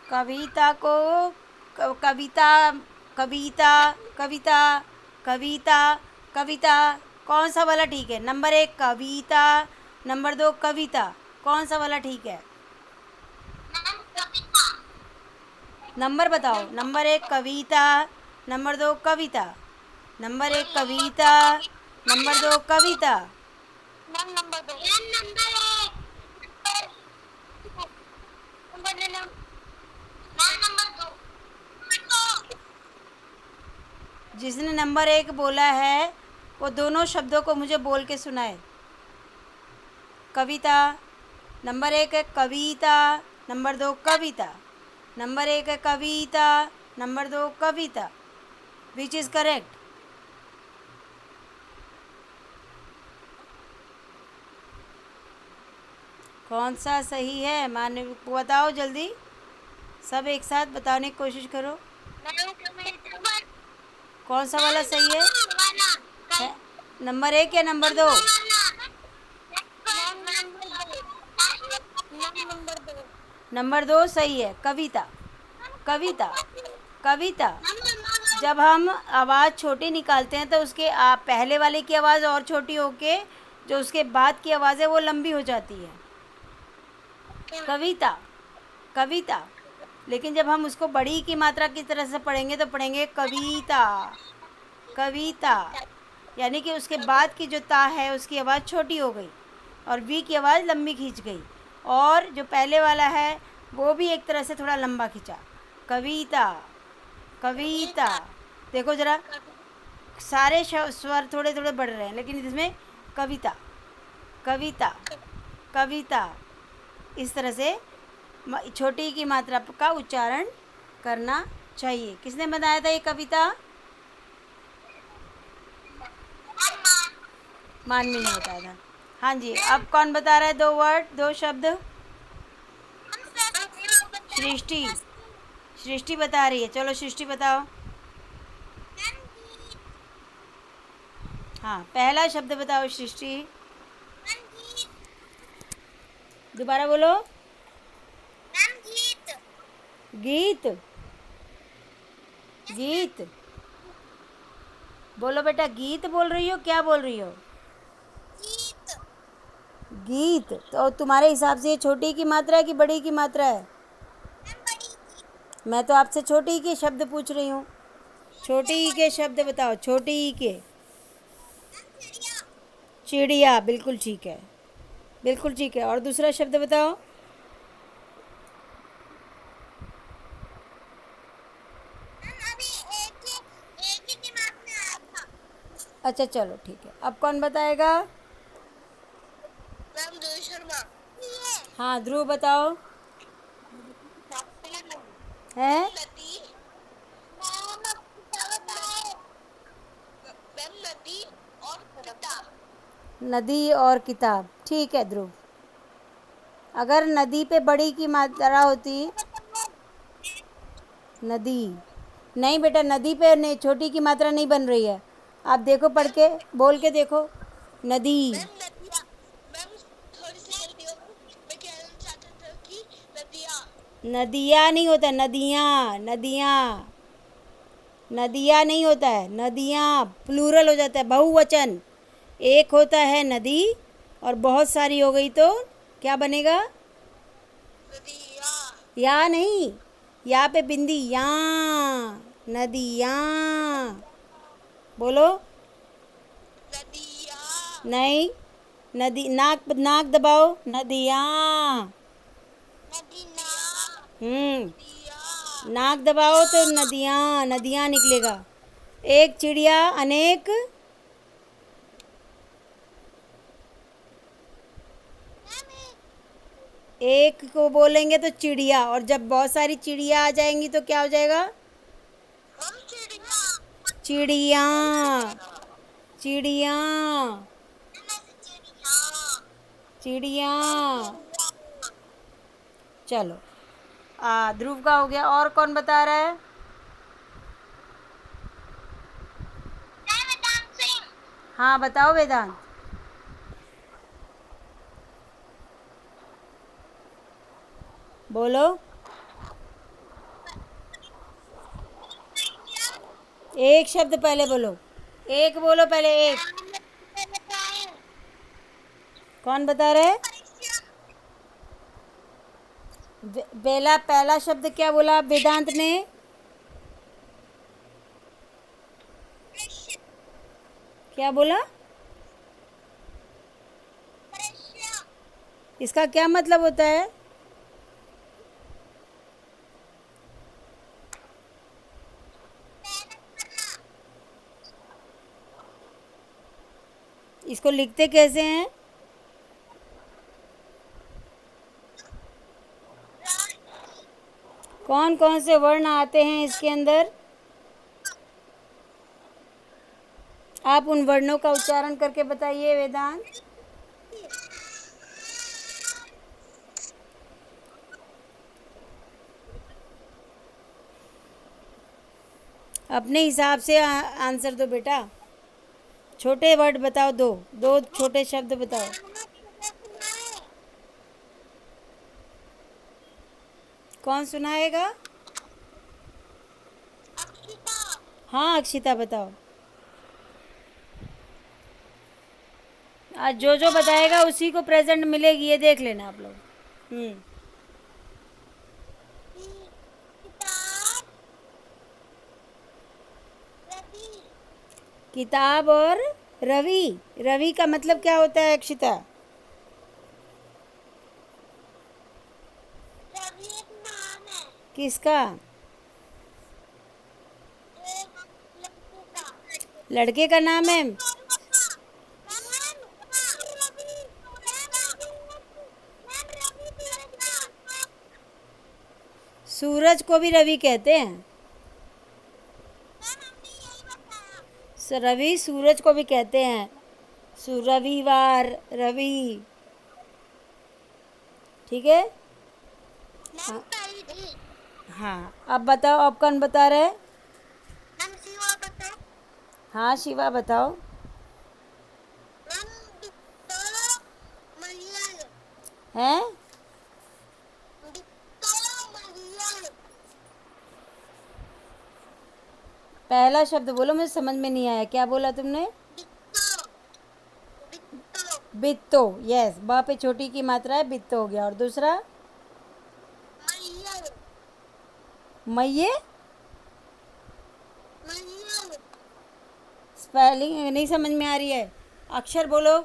कविता को कविता कविता कविता कविता कविता कौन सा वाला ठीक है? नंबर 1 कविता, नंबर 2 कविता, कौन सा वाला ठीक है? नंबर बताओ। नंबर 1 कविता, नंबर 2 कविता, नंबर 1 कविता, नंबर 2 कविता। जिसने नंबर 1 बोला है वो दोनों शब्दों को मुझे बोल के सुनाए। कविता, नंबर 1 है कविता, नंबर 2 कविता, नंबर 1 है कविता, नंबर 2 कविता। Which is correct? कौन सा सही है? माने बताओ जल्दी, सब एक साथ बताने की कोशिश करो। कौन सा वाला सही है? नंबर 1 या नंबर 2? नंबर 2 सही है, कविता। कविता, कविता। जब हम आवाज़ छोटी निकालते हैं तो उसके पहले वाले की आवाज़ और छोटी होके जो उसके बाद की आवाज़ है वो लंबी हो जाती है। कविता, कविता। लेकिन जब हम उसको बड़ी की मात्रा की तरह से पढ़ेंगे तो पढ़ेंगे कविता, कविता। यानी कि उसके बाद की जो ता है उसकी आवाज़ छोटी हो गई और वी की आवाज़ लंबी खींच गई, और जो पहले वाला है वो भी एक तरह से थोड़ा लंबा खींचा। कविता, कविता। देखो ज़रा, सारे स्वर थोड़े थोड़े बढ़ रहे हैं लेकिन इसमें कविता, कविता, कविता। इस तरह से छोटी की मात्रा का उच्चारण करना चाहिए। किसने बताया था ये कविता? मानवी ने बताया था। हाँ जी, अब कौन बता रहा है? 2 वर्ड, 2 शब्द। सृष्टि, सृष्टि बता रही है। चलो सृष्टि बताओ। हाँ, पहला शब्द बताओ सृष्टि। दोबारा बोलो। गीत, गीत। बोलो बेटा, गीत बोल रही हो? क्या बोल रही हो? गीत। तो तुम्हारे हिसाब से ये छोटी की मात्रा है कि बड़ी की मात्रा है? मैं तो आपसे छोटी ई के शब्द पूछ रही हूँ। छोटी ई के शब्द बताओ, छोटी ई के। चिड़िया, बिल्कुल ठीक है, बिल्कुल ठीक है। और दूसरा शब्द बताओ। अच्छा चलो ठीक है, अब कौन बताएगा? हाँ, ध्रुव बताओ। है नदी और किताब, ठीक है ध्रुव। अगर नदी पे बड़ी की मात्रा होती, नदी नहीं बेटा, नदी पे नहीं, छोटी की मात्रा नहीं बन रही है। आप देखो, पढ़ के बोल के देखो। नदी, नदियाँ नहीं होता, नदियाँ, नदियाँ, नदियाँ नहीं होता है, नदियाँ प्लूरल हो जाता है, बहुवचन। एक होता है नदी और बहुत सारी हो गई तो क्या बनेगा? या नहीं, या पे बिंदी, या, नदियाँ। बोलो। नहीं, नदी, नाक नाक दबाओ, नदियाँ। नाक दबाओ तो नदियाँ, नदियाँ निकलेगा। एक चिड़िया अनेक, एक को बोलेंगे तो चिड़िया, और जब बहुत सारी चिड़िया आ जाएंगी तो क्या हो जाएगा? चिड़िया, चिड़िया, चिड़िया। चलो, ध्रुव का हो गया। और कौन बता रहा है? हाँ बताओ वेदांत। बोलो। एक शब्द पहले बोलो, एक बोलो पहले, एक। कौन बता रहे? बेला पहला शब्द क्या बोला वेदांत ने? क्या बोला? इसका क्या मतलब होता है? इसको लिखते कैसे हैं? कौन कौन से वर्ण आते हैं इसके अंदर? आप उन वर्णों का उच्चारण करके बताइए वेदांत। अपने हिसाब से आंसर दो बेटा। छोटे वर्ड बताओ, दो दो छोटे शब्द बताओ। कौन सुनाएगा? हाँ अक्षिता बताओ। आज जो जो बताएगा उसी को प्रेजेंट मिलेगी, ये देख लेना आप लोग। किताब और रवि। रवि का मतलब क्या होता है अक्षिता? किसका? लड़के का नाम है? सूरज को भी रवि कहते हैं। रवि सूरज को भी कहते हैं। रविवार, रवि। ठीक है। हाँ, हाँ अब बताओ, अब कौन बता रहे? हाँ शिवा बताओ। हैं? पहला शब्द बोलो, मुझे समझ में नहीं आया, क्या बोला तुमने? बित्तो। यस, ब पे छोटी की मात्रा है, बित्तो हो गया। और दूसरा? मैये। स्पेलिंग नहीं समझ में आ रही है, अक्षर बोलो।